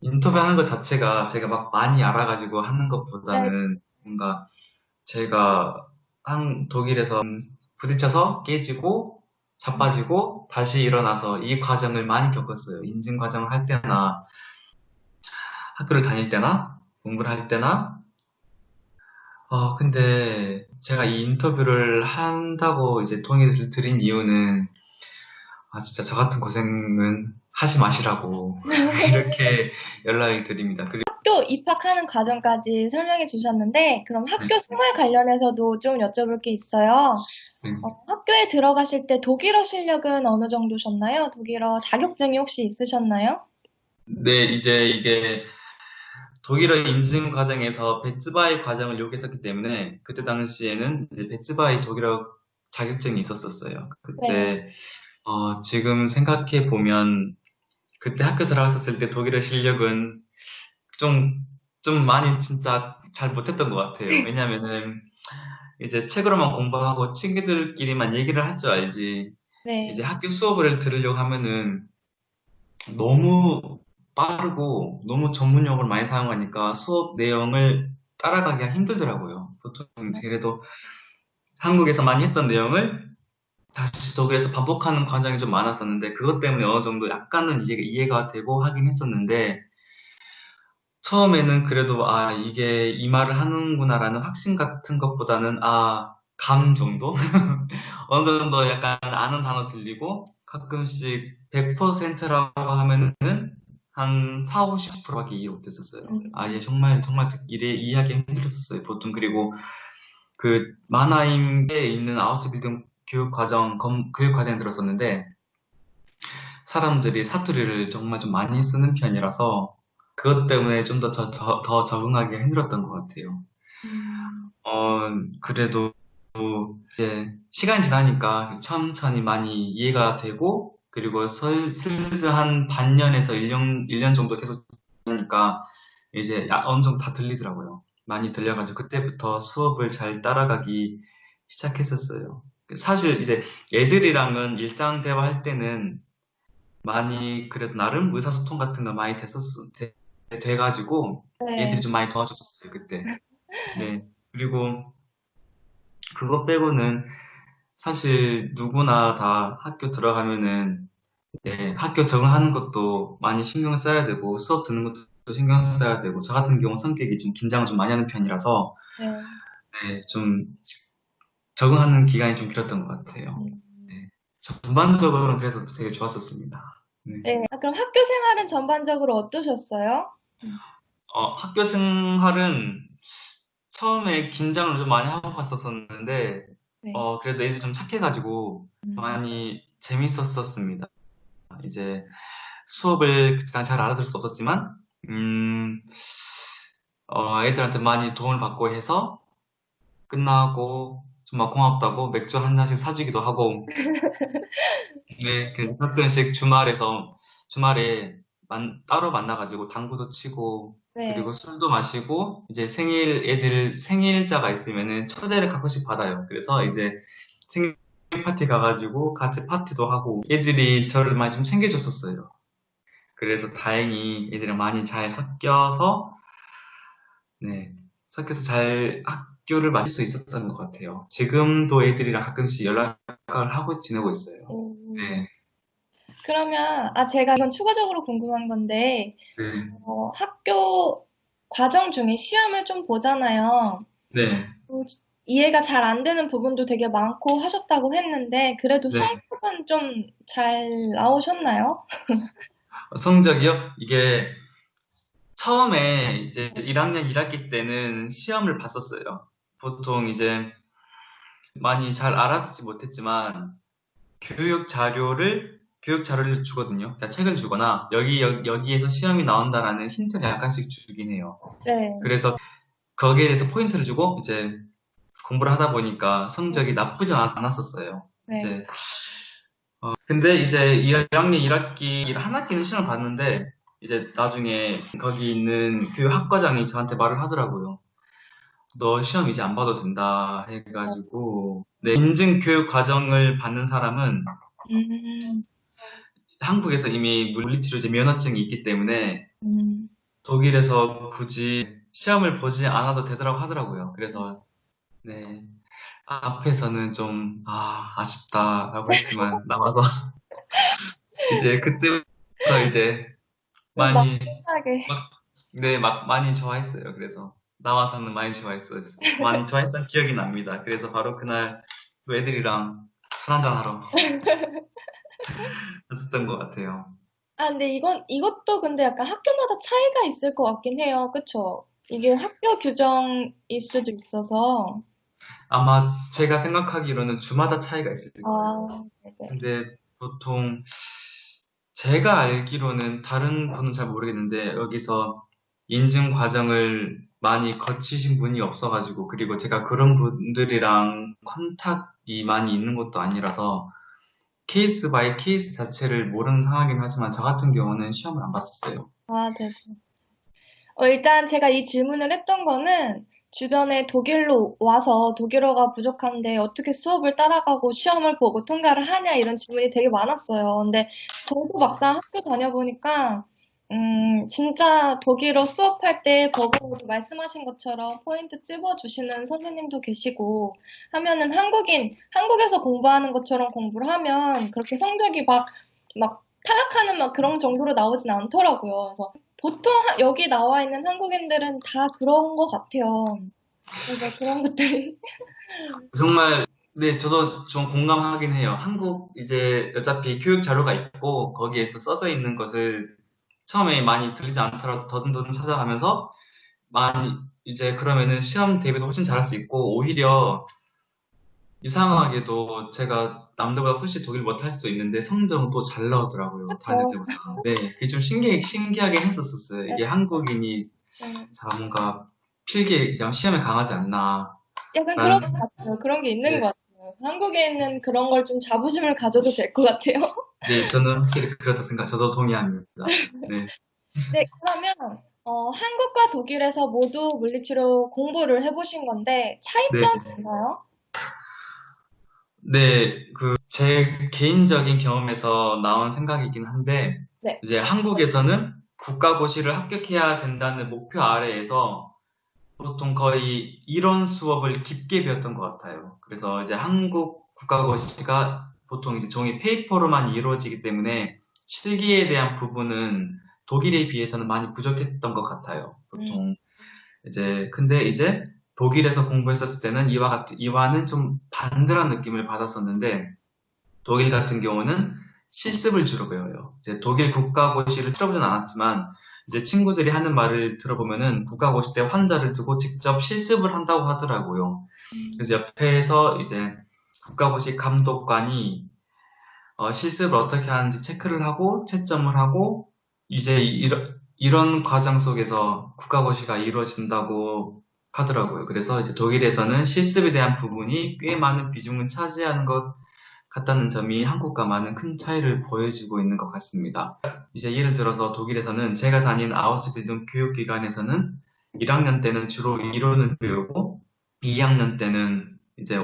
인터뷰하는 것 자체가 제가 막 많이 알아가지고 하는 네. 것보다는 뭔가 제가 독일에서 부딪혀서 깨지고 자빠지고 다시 일어나서 이 과정을 많이 겪었어요. 인증 과정을 할 때나 학교를 다닐 때나 공부를 할 때나. 근데 제가 이 인터뷰를 한다고 이제 동의를 드린 이유는 진짜 저 같은 고생은 하지 마시라고 이렇게 연락을 드립니다. 그리고 학교 입학하는 과정까지 설명해 주셨는데, 그럼 네, 학교 생활 관련해서도 좀 여쭤볼 게 있어요. 네. 학교에 들어가실 때 독일어 실력은 어느 정도셨나요? 독일어 자격증이 혹시 있으셨나요? 네, 이제 이게 독일어 인증 과정에서 베츠바이 과정을 요구했었기 때문에 그때 당시에는 이제 베츠바이 독일어 자격증이 있었었어요. 네. 그때 지금 생각해 보면 그때 학교 들어갔었을 때 독일어 실력은 좀, 좀 많이 진짜 잘 못했던 것 같아요. 왜냐면은 이제 책으로만 공부하고 친구들끼리만 얘기를 할 줄 알지. 이제 네. 학교 수업을 들으려고 하면은 너무 빠르고 너무 전문 용어를 많이 사용하니까 수업 내용을 따라가기가 힘들더라고요. 보통 그래도 한국에서 많이 했던 내용을 다시 독일에서 반복하는 과정이 좀 많았었는데 그것 때문에 어느 정도 약간은 이제 이해가 되고 하긴 했었는데 처음에는 그래도 이게 이 말을 하는구나라는 확신 같은 것보다는 감 정도? 어느 정도 약간 아는 단어 들리고 가끔씩 100%라고 하면은 한 4, 50%밖에 이해 못했었어요. 얘 음, 정말 정말 이래 이해하기 힘들었었어요. 보통 그리고 그 마나임에 있는 아우스빌딩 교육 과정에 들었었는데 사람들이 사투리를 정말 좀 많이 쓰는 편이라서 그것 때문에 좀 더 적응하기 힘들었던 것 같아요. 음, 그래도 이제 시간이 지나니까 천천히 많이 이해가 되고 그리고 슬슬 한 반년에서 1년 정도 계속 하니까 이제 어느 정도 다 들리더라고요. 많이 들려가지고 그때부터 수업을 잘 따라가기 시작했었어요. 사실 이제 애들이랑은 일상 대화할 때는 많이 그래도 나름 의사소통 같은 거 많이 돼가지고 애들이 네. 좀 많이 도와줬었어요 그때. 네. 그리고 그거 빼고는 사실 누구나 다 학교 들어가면은 학교 적응하는 것도 많이 신경 써야 되고 수업 듣는 것도 신경 써야 되고 저 같은 경우 성격이 좀 긴장을 좀 많이 하는 편이라서 네. 좀 적응하는 기간이 좀 길었던 것 같아요. 음. 네. 전반적으로는 그래서 되게 좋았었습니다. 네. 네. 그럼 학교 생활은 전반적으로 어떠셨어요? 학교 생활은 처음에 긴장을 좀 많이 하고 갔었었는데, 네. 그래도 애들이 좀 착해가지고 음, 많이 재밌었었습니다. 이제 수업을 그냥 잘 알아들을 수 없었지만, 음, 애들한테 많이 도움을 받고 해서 끝나고 정말 고맙다고 맥주 한 잔씩 사주기도 하고, 네, 그 가끔씩 주말에 따로 만나가지고 당구도 치고, 네. 그리고 술도 마시고, 이제 애들 생일자가 있으면은 초대를 가끔씩 받아요. 그래서 이제 생일 파티 가가지고 같이 파티도 하고, 애들이 저를 많이 좀 챙겨줬었어요. 그래서 다행히 애들이랑 많이 잘 네, 섞여서 잘 학교를 마칠 수 있었던 것 같아요. 지금도 애들이랑 가끔씩 연락을 하고 지내고 있어요. 음, 네, 그러면, 제가 이건 추가적으로 궁금한 건데, 네, 학교 과정 중에 시험을 좀 보잖아요. 네, 음, 이해가 잘 안 되는 부분도 되게 많고 하셨다고 했는데, 그래도 네. 성적은 좀 잘 나오셨나요? 성적이요? 이게 처음에 이제 1학년 1학기 때는 시험을 봤었어요. 보통 이제 많이 잘 알아듣지 못했지만 교육 자료를 주거든요. 그러니까 책을 주거나 여기에서 시험이 나온다라는 힌트를 약간씩 주긴 해요. 네. 그래서 거기에 대해서 포인트를 주고 이제 공부를 하다 보니까 성적이 나쁘지 않았었어요. 네. 이제 근데 이제 1학년 1학기 한 학기는 시험을 봤는데 이제 나중에 거기 있는 그 학과장이 저한테 말을 하더라고요. 너 시험 이제 안 봐도 된다 해가지고 네, 인증 교육 과정을 받는 사람은 음, 한국에서 이미 물리치료제 면허증이 있기 때문에 음. 독일에서 굳이 시험을 보지 않아도 되더라고 하더라고요. 그래서, 네. 앞에서는 좀, 아쉽다라고 했지만, 나와서 이제 그때부터 이제 좀 막 많이, 편하게. 막, 네, 막 많이 좋아했어요. 그래서, 나와서는 많이 좋아했어요. 많이 좋아했던 기억이 납니다. 그래서 바로 그날 또 애들이랑 술 한잔하러 갔었던 것 같아요. 아, 근데 이것도 근데 약간 학교마다 차이가 있을 것 같긴 해요. 그쵸? 이게 학교 규정일 수도 있어서. 아마 제가 생각하기로는 주마다 차이가 있을 거예요. 아, 네네. 근데 보통 제가 알기로는 다른 분은 잘 모르겠는데 여기서 인증 과정을 많이 거치신 분이 없어가지고 그리고 제가 그런 분들이랑 컨택이 많이 있는 것도 아니라서 케이스 바이 케이스 자체를 모르는 상황이긴 하지만 저 같은 경우는 시험을 안 봤었어요. 아, 네. 일단 제가 이 질문을 했던 거는 주변에 독일로 와서 독일어가 부족한데 어떻게 수업을 따라가고 시험을 보고 통과를 하냐 이런 질문이 되게 많았어요. 근데 저도 막상 학교 다녀보니까 진짜 독일어 수업할 때 버거워도 말씀하신 것처럼 포인트 찝어주시는 선생님도 계시고 하면은 한국에서 공부하는 것처럼 공부를 하면 그렇게 성적이 막 탈락하는 막 그런 정도로 나오진 않더라고요. 그래서 보통 여기 나와 있는 한국인들은 다 그런 것 같아요. 그래서 그런 것들이. 정말 네, 저도 좀 공감하긴 해요. 한국 이제 어차피 교육 자료가 있고 거기에서 써져 있는 것을 처음에 많이 들리지 않더라도 더듬더듬 찾아가면서 많이 이제 그러면은 시험 대비도 훨씬 잘할 수 있고 오히려 이상하게도 제가 남들보다 훨씬 독일 못할 수도 있는데 성적은 또 잘 나오더라고요. 다닐 그쵸. 때보다. 네, 그게 좀 신기하긴 했었어요. 이게 한국인이 네. 뭔가 필기에 그냥 시험에 강하지 않나 약간 그런 라는 것 같아요. 그런 게 있는 네, 것 같아요. 그래서 한국에 있는 그런 걸 좀 자부심을 가져도 될 것 같아요. 네, 저는 확실히 그렇다 생각, 저도 동의합니다. 네. 네, 그러면 한국과 독일에서 모두 물리치료 공부를 해보신 건데 네, 차이점이 있나요? 네, 제 개인적인 경험에서 나온 생각이긴 한데, 네. 이제 한국에서는 국가고시를 합격해야 된다는 목표 아래에서 보통 거의 이론 수업을 깊게 배웠던 것 같아요. 그래서 이제 한국 국가고시가 보통 이제 종이 페이퍼로만 이루어지기 때문에 실기에 대한 부분은 독일에 비해서는 많이 부족했던 것 같아요. 음, 보통 근데 이제 독일에서 공부했었을 때는 이와는 좀 반대란 느낌을 받았었는데, 독일 같은 경우는 실습을 주로 배워요. 이제 독일 국가고시를 들어보진 않았지만, 이제 친구들이 하는 말을 들어보면은 국가고시 때 환자를 두고 직접 실습을 한다고 하더라고요. 그래서 옆에서 이제 국가고시 감독관이 실습을 어떻게 하는지 체크를 하고 채점을 하고 이제 이런 과정 속에서 국가고시가 이루어진다고 하더라고요. 그래서 이제 독일에서는 실습에 대한 부분이 꽤 많은 비중을 차지하는 것 같다는 점이 한국과 많은 큰 차이를 보여주고 있는 것 같습니다. 이제 예를 들어서 독일에서는 제가 다닌 아우스빌딩 교육기관에서는 1학년 때는 주로 이론을 배우고 2학년 때는 이제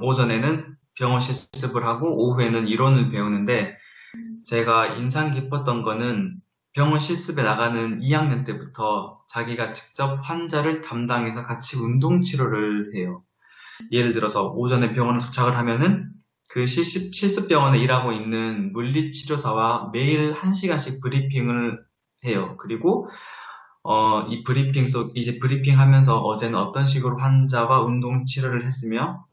오전에는 병원 실습을 하고 오후에는 이론을 배우는데 제가 인상 깊었던 거는 병원 실습에 나가는 2학년 때부터 자기가 직접 환자를 담당해서 같이 운동 치료를 해요. 예를 들어서 오전에 병원에 도착을 하면은 그 실습 병원에 일하고 있는 물리치료사와 매일 1시간씩 브리핑을 해요. 그리고 이제 브리핑 하면서 어제는 어떤 식으로 환자와 운동 치료를 했으며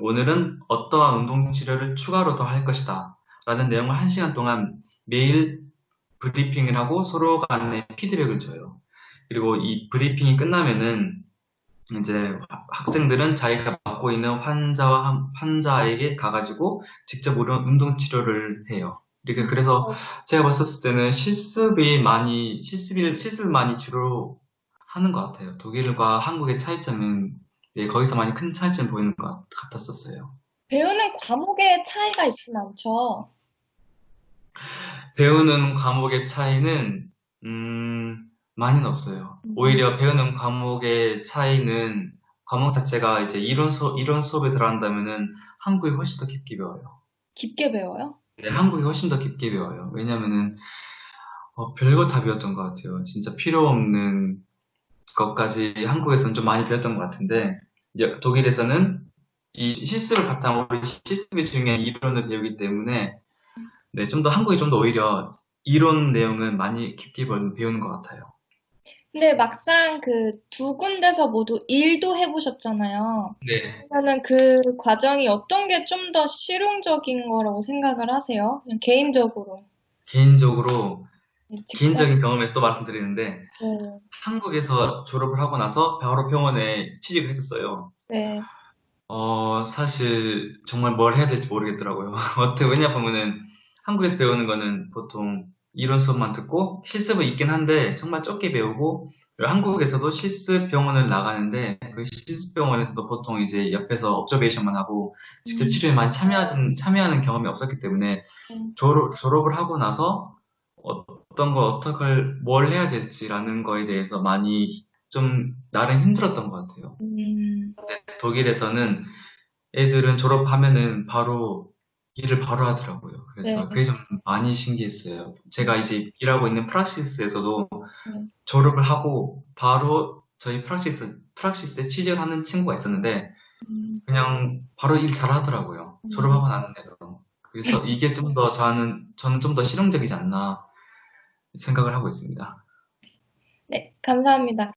오늘은 어떠한 운동 치료를 추가로 더 할 것이다. 라는 내용을 1시간 동안 매일 브리핑을 하고 서로 간에 피드백을 줘요. 그리고 이 브리핑이 끝나면은 이제 학생들은 자기가 맡고 있는 환자에게 가가지고 직접 운동 치료를 해요. 이렇게 그래서 제가 봤었을 때는 실습을 많이 주로 하는 것 같아요. 독일과 한국의 차이점은 네, 거기서 많이 큰 차이점 보이는 것 같았었어요. 배우는 과목의 차이가 있진 않죠. 배우는 과목의 차이는 많이는 없어요. 음, 오히려 배우는 과목의 차이는 과목 자체가 이제 이론 수업에 들어간다면은 한국이 훨씬 더 깊게 배워요. 깊게 배워요? 네, 한국이 훨씬 더 깊게 배워요. 왜냐면은 별거 다 배웠던 것 같아요. 진짜 필요 없는 것까지 한국에서는 좀 많이 배웠던 것 같은데, 독일에서는 이 실습을 바탕으로 실습이 중요한 이론을 배우기 때문에, 네, 좀 더 한국이 좀 더 오히려 이론 내용은 많이 깊게 배우는 것 같아요. 근데 막상 그 두 군데서 모두 일도 해보셨잖아요. 네. 그러면은 그 과정이 어떤 게 좀 더 실용적인 거라고 생각을 하세요? 그냥 개인적으로. 개인적으로, 네, 직접. 개인적인 경험에서 또 말씀드리는데, 네, 한국에서 졸업을 하고 나서 바로 병원에 취직을 했었어요. 네, 사실 정말 뭘 해야 될지 모르겠더라고요. 왜냐 보면은 한국에서 배우는 거는 보통 이론 수업만 듣고 실습은 있긴 한데 정말 적게 배우고, 그리고 한국에서도 실습 병원을 나가는데 그 실습 병원에서도 보통 이제 옆에서 observation만 하고 직접 음, 치료에 많이 참여하는 경험이 없었기 때문에 네. 졸업을 하고 나서 어떤 걸 뭘 해야 될지라는 거에 대해서 많이 좀 나름 힘들었던 것 같아요. 음, 독일에서는 애들은 졸업하면은 바로 일을 바로 하더라고요. 네, 그래서 그게 좀 많이 신기했어요. 제가 이제 일하고 있는 프락시스에서도 네, 졸업을 하고 바로 저희 프락시스에 취직을 하는 친구가 있었는데 음, 그냥 바로 일 잘하더라고요. 음. 졸업하고 나는데도. 그래서 이게 좀 더 저는 좀 더 실용적이지 않나 생각을 하고 있습니다. 네, 감사합니다.